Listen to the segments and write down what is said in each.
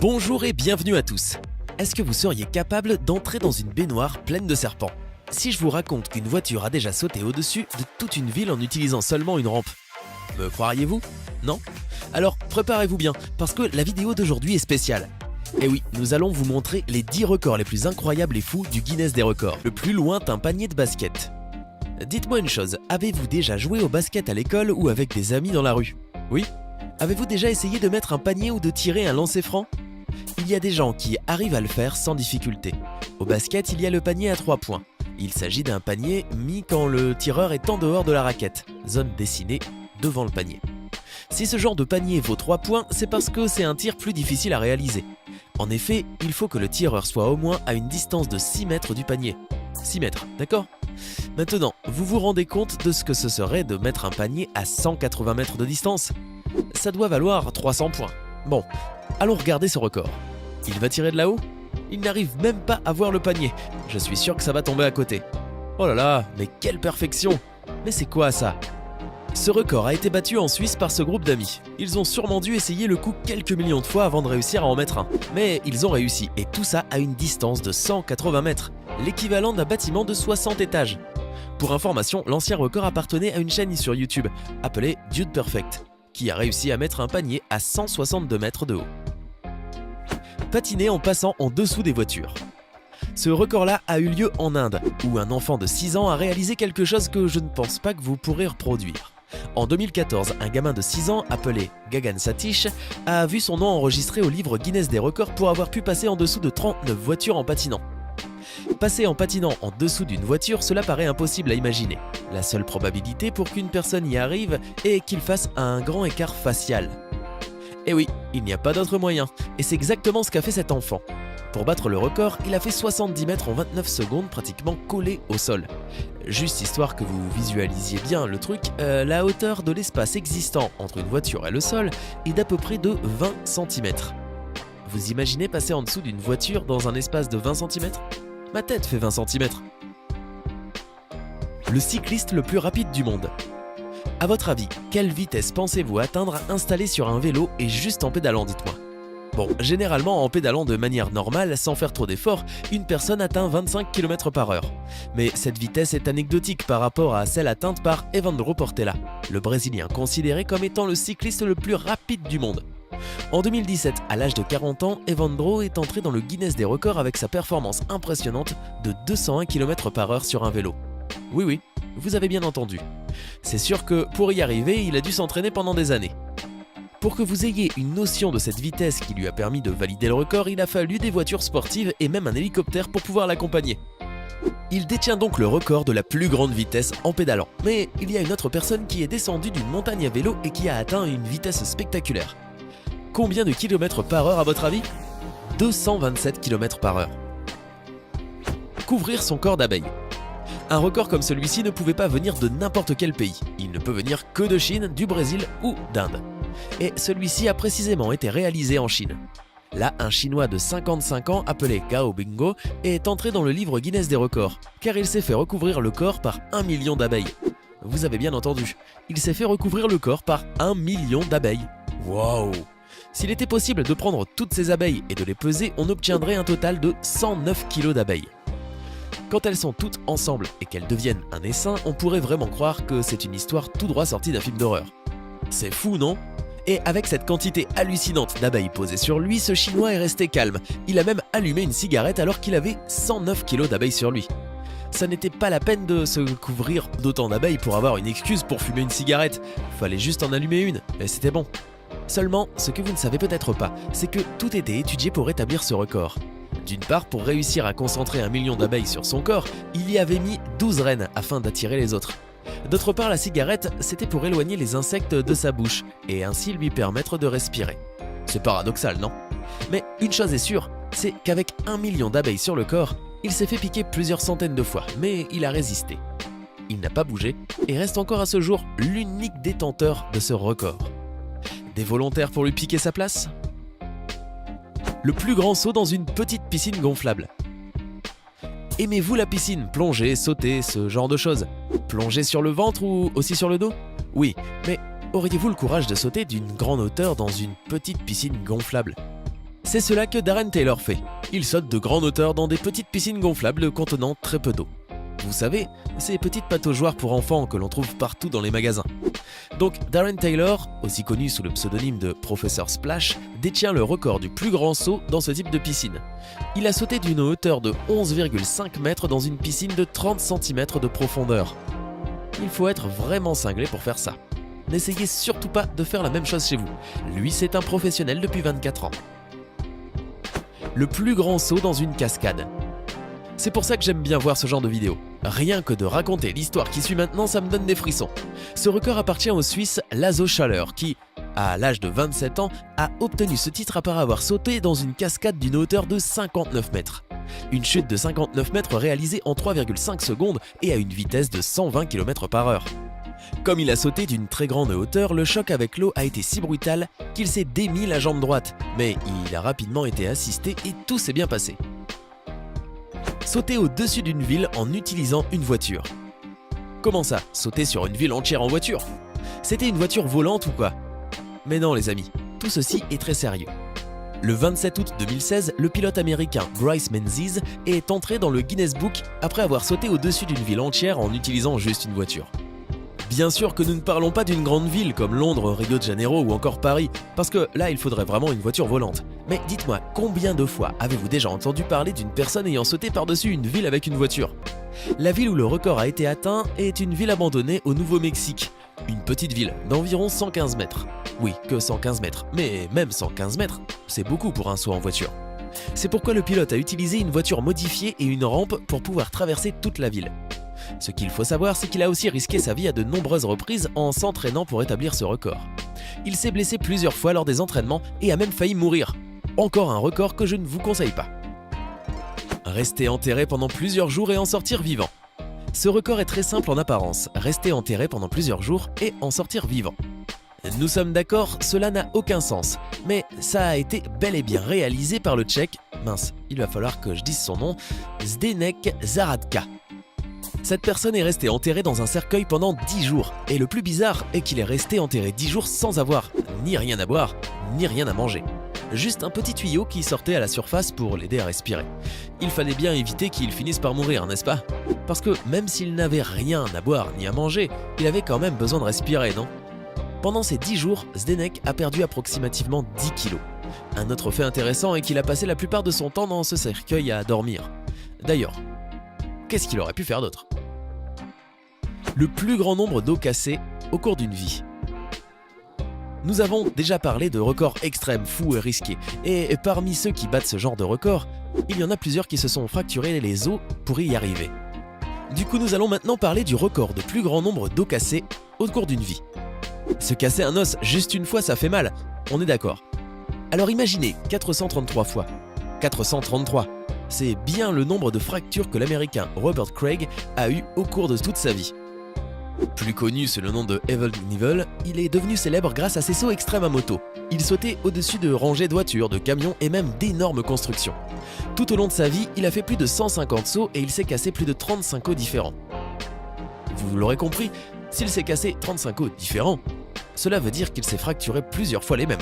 Bonjour et bienvenue à tous. Est-ce que vous seriez capable d'entrer dans une baignoire pleine de serpents? Si je vous raconte qu'une voiture a déjà sauté au-dessus de toute une ville en utilisant seulement une rampe, me croiriez-vous? Non? Alors préparez-vous bien, parce que la vidéo d'aujourd'hui est spéciale. Et oui, nous allons vous montrer les 10 records les plus incroyables et fous du Guinness des records, le plus lointain panier de basket. Dites-moi une chose, avez-vous déjà joué au basket à l'école ou avec des amis dans la rue? Oui? Avez-vous déjà essayé de mettre un panier ou de tirer un lancer-franc? Il y a des gens qui arrivent à le faire sans difficulté. Au basket, il y a le panier à 3 points. Il s'agit d'un panier mis quand le tireur est en dehors de la raquette, zone dessinée devant le panier. Si ce genre de panier vaut 3 points, c'est parce que c'est un tir plus difficile à réaliser. En effet, il faut que le tireur soit au moins à une distance de 6 mètres du panier. 6 mètres, d'accord? Maintenant, vous vous rendez compte de ce que ce serait de mettre un panier à 180 mètres de distance? Ça doit valoir 300 points. Bon, allons regarder ce record. Il va tirer de là-haut? Il n'arrive même pas à voir le panier. Je suis sûr que ça va tomber à côté. Oh là là, mais quelle perfection! Mais c'est quoi ça? Ce record a été battu en Suisse par ce groupe d'amis. Ils ont sûrement dû essayer le coup quelques millions de fois avant de réussir à en mettre un. Mais ils ont réussi, et tout ça à une distance de 180 mètres, l'équivalent d'un bâtiment de 60 étages. Pour information, l'ancien record appartenait à une chaîne sur YouTube, appelée Dude Perfect, qui a réussi à mettre un panier à 162 mètres de haut. Patiner en passant en dessous des voitures. Ce record-là a eu lieu en Inde, où un enfant de 6 ans a réalisé quelque chose que je ne pense pas que vous pourrez reproduire. En 2014, un gamin de 6 ans appelé Gagan Satish a vu son nom enregistré au livre Guinness des records pour avoir pu passer en dessous de 39 voitures en patinant. Passer en patinant en dessous d'une voiture, cela paraît impossible à imaginer. La seule probabilité pour qu'une personne y arrive est qu'il fasse un grand écart facial. Et oui, il n'y a pas d'autre moyen, et c'est exactement ce qu'a fait cet enfant. Pour battre le record, il a fait 70 mètres en 29 secondes pratiquement collé au sol. Juste histoire que vous visualisiez bien le truc, la hauteur de l'espace existant entre une voiture et le sol est d'à peu près de 20 cm. Vous imaginez passer en dessous d'une voiture dans un espace de 20 cm? Ma tête fait 20 cm. Le cycliste le plus rapide du monde. À votre avis, quelle vitesse pensez-vous atteindre installé sur un vélo et juste en pédalant, dites-moi? Bon, généralement en pédalant de manière normale, sans faire trop d'efforts, une personne atteint 25 km/h. Mais cette vitesse est anecdotique par rapport à celle atteinte par Evandro Portela, le Brésilien considéré comme étant le cycliste le plus rapide du monde. En 2017, à l'âge de 40 ans, Evandro est entré dans le Guinness des records avec sa performance impressionnante de 201 km/h sur un vélo. Oui, vous avez bien entendu. C'est sûr que pour y arriver, il a dû s'entraîner pendant des années. Pour que vous ayez une notion de cette vitesse qui lui a permis de valider le record, il a fallu des voitures sportives et même un hélicoptère pour pouvoir l'accompagner. Il détient donc le record de la plus grande vitesse en pédalant. Mais il y a une autre personne qui est descendue d'une montagne à vélo et qui a atteint une vitesse spectaculaire. Combien de kilomètres par heure à votre avis? 227 km/h. Couvrir son corps d'abeilles. Un record comme celui-ci ne pouvait pas venir de n'importe quel pays. Il ne peut venir que de Chine, du Brésil ou d'Inde. Et celui-ci a précisément été réalisé en Chine. Là, un Chinois de 55 ans appelé Gao Bingo est entré dans le livre Guinness des records, car il s'est fait recouvrir le corps par 1 million d'abeilles. Vous avez bien entendu, il s'est fait recouvrir le corps par 1 million d'abeilles. Waouh! S'il était possible de prendre toutes ces abeilles et de les peser, on obtiendrait un total de 109 kg d'abeilles. Quand elles sont toutes ensemble et qu'elles deviennent un essaim, on pourrait vraiment croire que c'est une histoire tout droit sortie d'un film d'horreur. C'est fou, non? Et avec cette quantité hallucinante d'abeilles posées sur lui, ce Chinois est resté calme. Il a même allumé une cigarette alors qu'il avait 109 kg d'abeilles sur lui. Ça n'était pas la peine de se couvrir d'autant d'abeilles pour avoir une excuse pour fumer une cigarette. Fallait juste en allumer une, et c'était bon. Seulement, ce que vous ne savez peut-être pas, c'est que tout était étudié pour établir ce record. D'une part, pour réussir à concentrer 1 million d'abeilles sur son corps, il y avait mis 12 reines afin d'attirer les autres. D'autre part, la cigarette, c'était pour éloigner les insectes de sa bouche et ainsi lui permettre de respirer. C'est paradoxal, non? Mais une chose est sûre, c'est qu'avec 1 million d'abeilles sur le corps, il s'est fait piquer plusieurs centaines de fois, mais il a résisté. Il n'a pas bougé et reste encore à ce jour l'unique détenteur de ce record. Des volontaires pour lui piquer sa place? Le plus grand saut dans une petite piscine gonflable. Aimez-vous la piscine? Plonger, sauter, ce genre de choses? Plonger sur le ventre ou aussi sur le dos? Oui, mais auriez-vous le courage de sauter d'une grande hauteur dans une petite piscine gonflable? C'est cela que Darren Taylor fait. Il saute de grande hauteur dans des petites piscines gonflables contenant très peu d'eau. Vous savez, ces petites pataugeoires pour enfants que l'on trouve partout dans les magasins. Donc Darren Taylor, aussi connu sous le pseudonyme de Professeur Splash, détient le record du plus grand saut dans ce type de piscine. Il a sauté d'une hauteur de 11,5 mètres dans une piscine de 30 cm de profondeur. Il faut être vraiment cinglé pour faire ça. N'essayez surtout pas de faire la même chose chez vous. Lui, c'est un professionnel depuis 24 ans. Le plus grand saut dans une cascade. C'est pour ça que j'aime bien voir ce genre de vidéo. Rien que de raconter l'histoire qui suit maintenant, ça me donne des frissons. Ce record appartient au Suisse Lazo Schaller qui, à l'âge de 27 ans, a obtenu ce titre après avoir sauté dans une cascade d'une hauteur de 59 mètres. Une chute de 59 mètres réalisée en 3,5 secondes et à une vitesse de 120 km/h. Comme il a sauté d'une très grande hauteur, le choc avec l'eau a été si brutal qu'il s'est démis la jambe droite, mais il a rapidement été assisté et tout s'est bien passé. Sauter au-dessus d'une ville en utilisant une voiture. Comment ça, sauter sur une ville entière en voiture? C'était une voiture volante ou quoi? Mais non les amis, tout ceci est très sérieux. Le 27 août 2016, le pilote américain Bryce Menzies est entré dans le Guinness Book après avoir sauté au-dessus d'une ville entière en utilisant juste une voiture. Bien sûr que nous ne parlons pas d'une grande ville comme Londres, Rio de Janeiro ou encore Paris, parce que là il faudrait vraiment une voiture volante. Mais dites-moi, combien de fois avez-vous déjà entendu parler d'une personne ayant sauté par-dessus une ville avec une voiture? La ville où le record a été atteint est une ville abandonnée au Nouveau-Mexique. Une petite ville d'environ 115 mètres. Oui, que 115 mètres, mais même 115 mètres, c'est beaucoup pour un saut en voiture. C'est pourquoi le pilote a utilisé une voiture modifiée et une rampe pour pouvoir traverser toute la ville. Ce qu'il faut savoir, c'est qu'il a aussi risqué sa vie à de nombreuses reprises en s'entraînant pour établir ce record. Il s'est blessé plusieurs fois lors des entraînements et a même failli mourir. Encore un record que je ne vous conseille pas. Rester enterré pendant plusieurs jours et en sortir vivant. Ce record est très simple en apparence, rester enterré pendant plusieurs jours et en sortir vivant. Nous sommes d'accord, cela n'a aucun sens, mais ça a été bel et bien réalisé par le Tchèque, il va falloir que je dise son nom, Zdeněk Zaradka. Cette personne est restée enterrée dans un cercueil pendant 10 jours, et le plus bizarre est qu'il est resté enterré 10 jours sans avoir ni rien à boire, ni rien à manger. Juste un petit tuyau qui sortait à la surface pour l'aider à respirer. Il fallait bien éviter qu'il finisse par mourir, n'est-ce pas? Parce que même s'il n'avait rien à boire ni à manger, il avait quand même besoin de respirer, non? Pendant ces 10 jours, Zdeněk a perdu approximativement 10 kilos. Un autre fait intéressant est qu'il a passé la plupart de son temps dans ce cercueil à dormir. D'ailleurs, qu'est-ce qu'il aurait pu faire d'autre? Le plus grand nombre d'eau cassée au cours d'une vie. Nous avons déjà parlé de records extrêmes, fous et risqués, et parmi ceux qui battent ce genre de record, il y en a plusieurs qui se sont fracturés les os pour y arriver. Du coup, nous allons maintenant parler du record de plus grand nombre d'os cassés au cours d'une vie. Se casser un os juste une fois, ça fait mal, on est d'accord. Alors imaginez 433 fois. 433, c'est bien le nombre de fractures que l'américain Robert Craig a eu au cours de toute sa vie. Plus connu sous le nom de Evel Knievel, il est devenu célèbre grâce à ses sauts extrêmes à moto. Il sautait au-dessus de rangées de voitures, de camions et même d'énormes constructions. Tout au long de sa vie, il a fait plus de 150 sauts et il s'est cassé plus de 35 os différents. Vous l'aurez compris, s'il s'est cassé 35 os différents, cela veut dire qu'il s'est fracturé plusieurs fois les mêmes.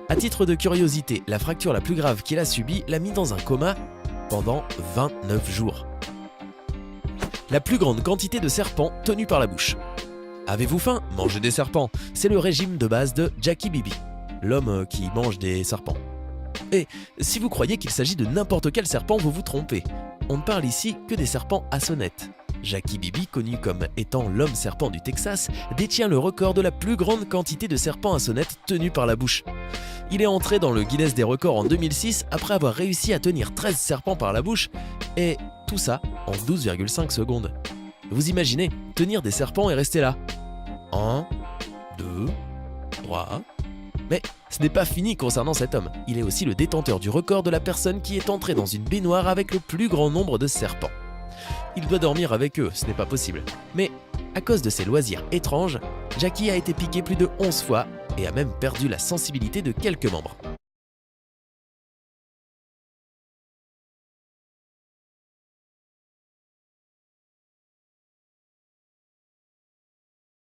À titre de curiosité, la fracture la plus grave qu'il a subie l'a mis dans un coma pendant 29 jours. La plus grande quantité de serpents tenus par la bouche. Avez-vous faim? Mangez des serpents. C'est le régime de base de Jackie Bibi, l'homme qui mange des serpents. Et si vous croyez qu'il s'agit de n'importe quel serpent, vous vous trompez. On ne parle ici que des serpents à sonnette. Jackie Bibi, connu comme étant l'homme serpent du Texas, détient le record de la plus grande quantité de serpents à sonnette tenus par la bouche. Il est entré dans le Guinness des records en 2006 après avoir réussi à tenir 13 serpents par la bouche, et tout ça en 12,5 secondes. Vous imaginez tenir des serpents et rester là. 1, 2, 3... Mais ce n'est pas fini concernant cet homme. Il est aussi le détenteur du record de la personne qui est entrée dans une baignoire avec le plus grand nombre de serpents. Il doit dormir avec eux, ce n'est pas possible. Mais à cause de ses loisirs étranges, Jackie a été piqué plus de 11 fois et a même perdu la sensibilité de quelques membres.